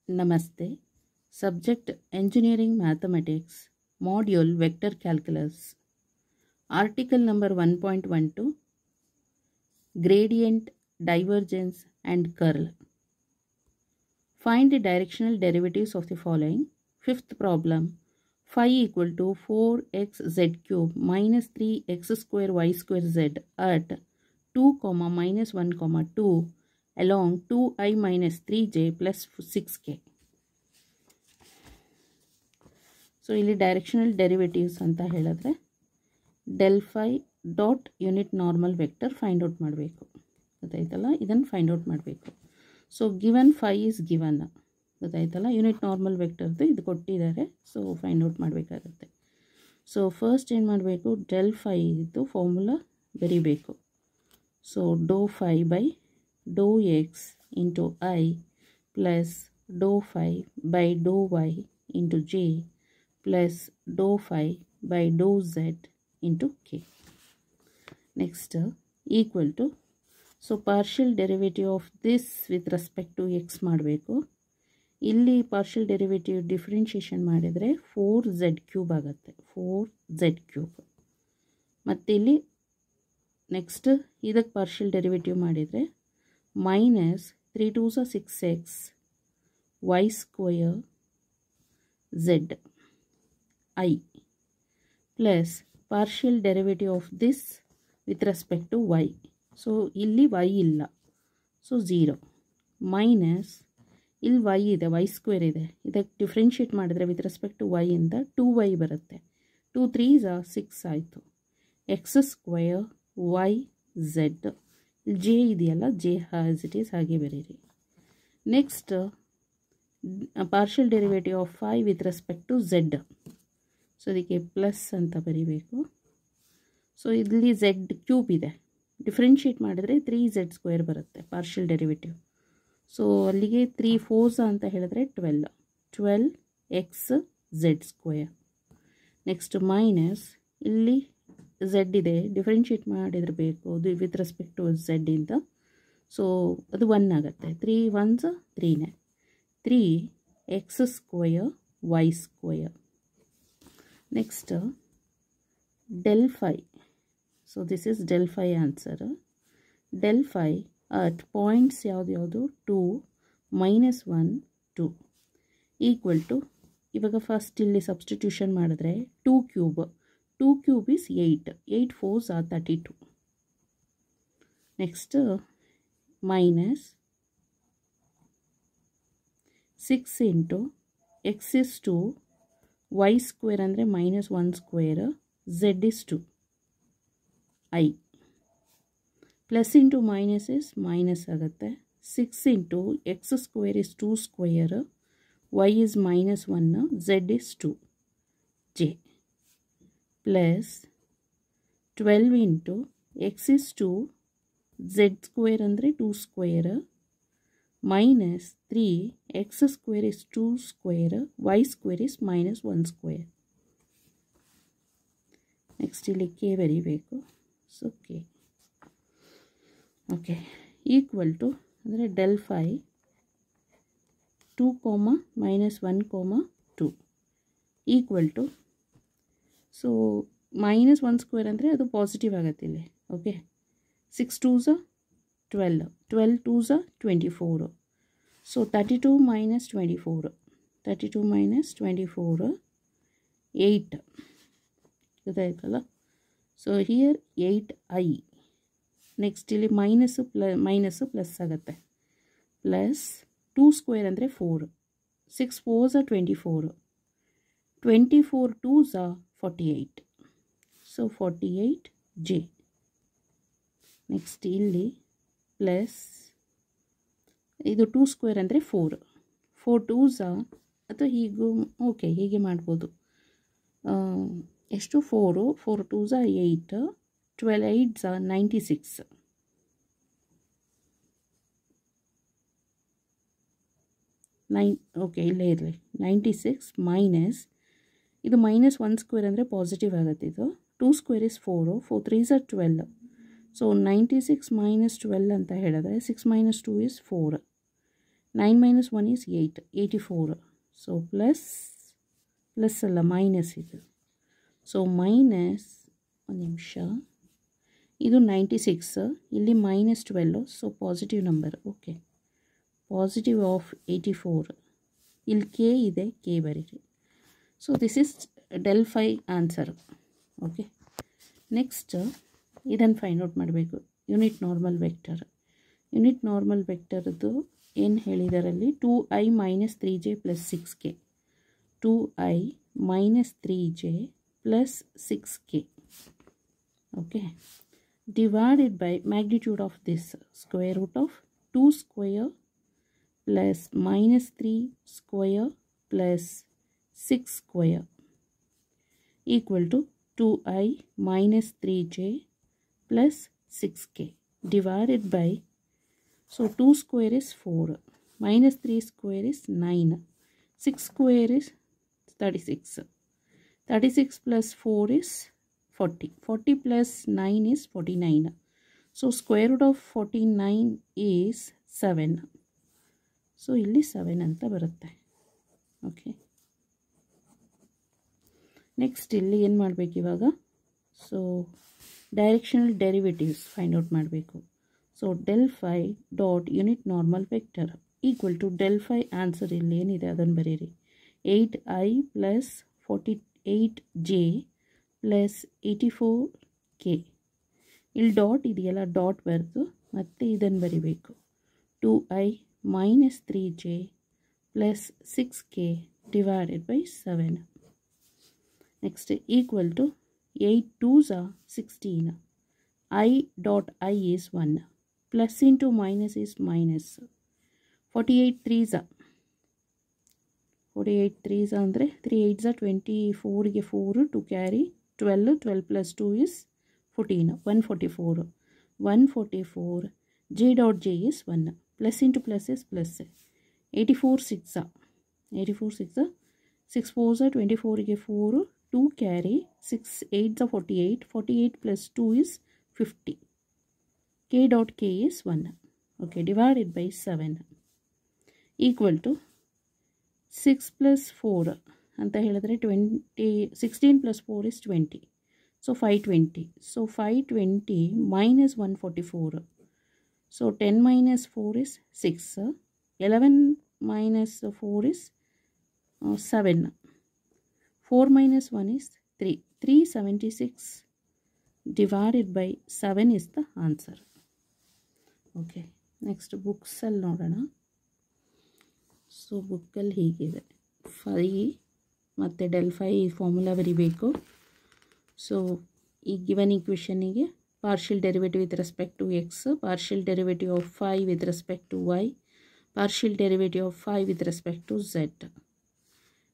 Namaste. Subject Engineering Mathematics. Module Vector Calculus. Article number 1.12. Gradient, Divergence and Curl. Find the directional derivatives of the following. Fifth problem. Phi equal to 4xz cube minus 3x square y square z at 2, minus 1, 2 along 2i minus 3j plus 6k. So ಇಲ್ಲಿ directional derivatives ಅಂತ ಹೇಳಿದ್ರೆ del phi dot unit normal vector find out ಮಾಡಬೇಕು. ಗೊತ್ತಾಯ್ತಲ್ಲ, ಇದನ್ನು find out ಮಾಡಬೇಕು. So given phi is given, ಗೊತ್ತಾಯ್ತಲ್ಲ, unit normal ವೆಕ್ಟರ್ದು ಇದು ಕೊಟ್ಟಿದ್ದಾರೆ. ಸೊ ಫೈಂಡ್ ಔಟ್ ಮಾಡಬೇಕಾಗುತ್ತೆ. ಸೊ ಫಸ್ಟ್ ಏನು ಮಾಡಬೇಕು, ಡೆಲ್ ಫೈ ಇದು ಫಾರ್ಮುಲಾ ಬರೀಬೇಕು. So doh phi by doh x into i plus doh phi by doh y into j plus dou phi by dou z into k. Next equal to, so partial derivative of this with respect to x ಮಾಡಬೇಕು. ಇಲ್ಲಿ partial derivative differentiation ಮಾಡಿದರೆ 4z cube ಆಗುತ್ತೆ, 4z cube. ಮತ್ತು ಇಲ್ಲಿ next ಇದಕ್ಕೆ partial derivative ಮಾಡಿದರೆ minus 3 2s 6x y square z I plus partial derivative of this with respect to y. So ಇಲ್ಲಿ y ಇಲ್ಲ, so 0 minus ಇಲ್ಲಿ y ಇದೆ, y square ಇದೆ, ಇದಕ್ಕೆ ಡಿಫ್ರೆನ್ಷಿಯೇಟ್ ಮಾಡಿದ್ರೆ ವಿತ್ ರೆಸ್ಪೆಕ್ಟ್ ಟು y ಇಂದ 2y ಬರುತ್ತೆ. 2 3s 6 ಆಯಿತು. X square y z, j ಇದೆಯಲ್ಲ, ಜೆ ಆಸ್ ಇಟ್ ಈಸ್ ಹಾಗೆ ಬರೀರಿ. Next partial derivative of 5 with respect to z. So ಅದಕ್ಕೆ ಪ್ಲಸ್ ಅಂತ ಬರೀಬೇಕು. ಸೊ ಇಲ್ಲಿ ಝೆಡ್ ಕ್ಯೂಬ್ ಇದೆ, ಡಿಫ್ರೆನ್ಷಿಯೇಟ್ ಮಾಡಿದರೆ 3z ಸ್ಕ್ವೇರ್ ಬರುತ್ತೆ ಪಾರ್ಷಿಯಲ್ ಡೆರಿವೇಟಿವ್. ಸೊ ಅಲ್ಲಿಗೆ 3 4s ಅಂತ ಹೇಳಿದ್ರೆ 12x z square. Next minus ಇಲ್ಲಿ ಝೆಡ್ ಇದೆ, ಡಿಫ್ರೆನ್ಷಿಯೇಟ್ ಮಾಡಿದಿರಬೇಕು ಅದು ವಿತ್ ರೆಸ್ಪೆಕ್ಟ್ ಟು ಝೆಡ್ ಇಂದ. ಸೊ ಅದು 1 ಆಗುತ್ತೆ, 3 1s 3ನೇ, 3x square y square. Next del phi, so this is del phi answer. Del phi at points ಯಾವುದು 2 minus 1 2 equal to, ಇವಾಗ first ಇಲ್ಲಿ ಸಬ್ಸ್ಟಿಟ್ಯೂಷನ್ ಮಾಡಿದ್ರೆ 2 cube, 2 cube is 8, 8 4s 32. Next minus 6 into x is 2 y square ಅಂದರೆ minus 1 square, z is 2 i plus into minus is minus ಆಗುತ್ತೆ. 6 into x square is 2 square, y is minus 1, z is 2 j plus 12 into x is 2 z square ಅಂದರೆ 2 square minus 3x square is 2 square, y square is minus 1 square. Next ಇಲ್ಲಿ k ಬರೀಬೇಕು. So k okay equal to ಅಂದರೆ del phi 2 minus 1 2 equal to, so minus 1 square ಅಂದರೆ ಅದು positive ಆಗುತ್ತೆ ಇಲ್ಲಿ. Okay 6 2s 12, 12 2s 24. So 32 minus 24, 32 minus 24 8. ಗೊತ್ತಾಯ್ತಲ್ಲ. So here 8i. Next ಇಲ್ಲಿ minus plus ಆಗುತ್ತೆ, ಪ್ಲಸ್ 2 ಸ್ಕ್ವೇರ್ ಅಂದರೆ 4, 6 4s 24, 24 2s 48. So 48j. Next ಇಲ್ಲಿ ಪ್ಲಸ್ ಇದು 2 ಸ್ಕ್ವೇರ್ ಅಂದರೆ 4, 4 2s ಅಥವಾ ಹೀಗೂ ಓಕೆ ಹೀಗೆ ಮಾಡ್ಬೋದು. ಎಷ್ಟು 4 2s 8, 12 8s 96. ಓಕೆ ಇಲ್ಲೇ ಇರಲಿ, 96 ಮೈನಸ್ ಇದು ಮೈನಸ್ 1 ಸ್ಕ್ವೇರ್ ಅಂದರೆ ಪಾಸಿಟಿವ್ ಆಗುತ್ತೆ. ಇದು 2 square is 4, 4 3s 12. So 96 minus 12 ಅಂತ ಹೇಳಿದ್ರೆ 6 minus 2 is 4. 9 minus 1 is 8, 84. So plus ಅಲ್ಲ ಮೈನಸ್ ಇದು. ಸೊ ಮೈನಸ್ ಒಂದು ನಿಮಿಷ, ಇದು 96, ಇಲ್ಲಿ -12, so positive number. Okay, positive of 84. ಇಲ್ಲಿ ಕೆ ಇದೆ, ಕೆ ಬರೀರಿ. So this is del phi answer. Okay, next ಇದನ್ನು ಫೈಂಡ್ ಔಟ್ ಮಾಡಬೇಕು. Unit normal vector. Unit normal ವೆಕ್ಟರ್ದು ಏನು ಹೇಳಿದಾರಲ್ಲಿ 2i - 3j + 6k. 2i - 3j + 6k. Okay, divided by magnitude of this, square root of 2 square plus -3 square plus 6 square equal to 2i - 3j plus 6k divided by, so 2 square is 4, -3 square is 9, 6 square is 36, 36 plus 4 is 40, 40 plus 9 is 49. So square root of 49 is 7. So ಇಲ್ಲಿ 7 ಅಂತ ಬರುತ್ತೆ. Okay, next ಇಲ್ಲಿ ಏನು ಮಾಡಬೇಕು ಇವಾಗ? So directional derivatives find out ಮಾಡಬೇಕು. So del phi dot unit normal vector equal to del phi answer ಇಲ್ಲಿ ಏನಿದೆ ಅದನ್ನು ಬರೀರಿ. 8i + 48j + 84k. ಇಲ್ಲಿ ಡಾಟ್ ಇದೆಯಲ್ಲ, ಡಾಟ್ ಬರೆದು ಮತ್ತೆ ಇದನ್ನು ಬರಿಬೇಕು. 2i - 3j + 6k divided by 7. Next equal to 8 2s are 16. I dot I is 1. Plus into minus is minus. 48 3s are ಅಂದರೆ 3 8s are 24 ಗೆ 4 to carry 12, 12 plus 2 is 14, 144. 144 j dot j is 1. Plus into plus is plus. 84 6 are 6 4s are 24 ಗೆ 4, 2 carry 6 8s are 48, 48 plus 2 is 50. K dot k is 1. Okay, divided by 7 equal to 6 plus 4 ಅಂತ ಹೇಳಿದ್ರೆ 20, 16 plus 4 is 20. So 520. So 520 minus 144. So 10 minus 4 is 6. 11 minus 4 is 7. 4 minus 1 is 3. 376 divided by 7 is the answer. Okay, next ಬುಕ್ಸಲ್ಲಿ ನೋಡೋಣ. So ಬುಕ್ಕಲ್ಲಿ ಹೀಗಿದೆ, five ಮತ್ತು del phi formula ಬರೀಬೇಕು. So ಈ given ಈಕ್ವೇಷನಿಗೆ partial derivative with respect to x, partial derivative of phi with respect to y, partial derivative of phi with respect to z.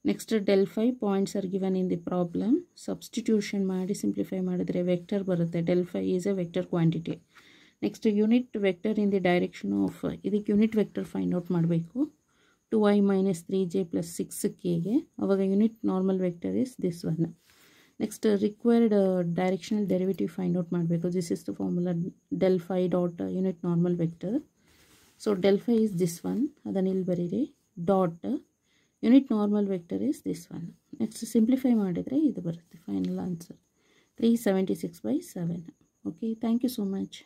Next del phi points are given in the problem. Substitution ಮಾಡಿ simplify ಮಾಡಿದರೆ vector ಬರುತ್ತೆ. del phi is a vector quantity. Next unit vector in the direction of, ಇದಕ್ಕೆ unit vector find out ಮಾಡಬೇಕು. 2i - 3j + 6kಗೆ ಅವಾಗ unit normal vector is this one. Next required directional derivative find out ಮಾಡಬೇಕು. This is the formula del phi dot unit normal vector. So del phi is this one, ಅದನ್ನು ಇಲ್ಲಿ ಬರೀರಿ. Dot unit normal vector is this one. Next simplify ಮಾಡಿದರೆ ಇದು ಬರುತ್ತೆ final answer 376/7. Okay, thank you so much.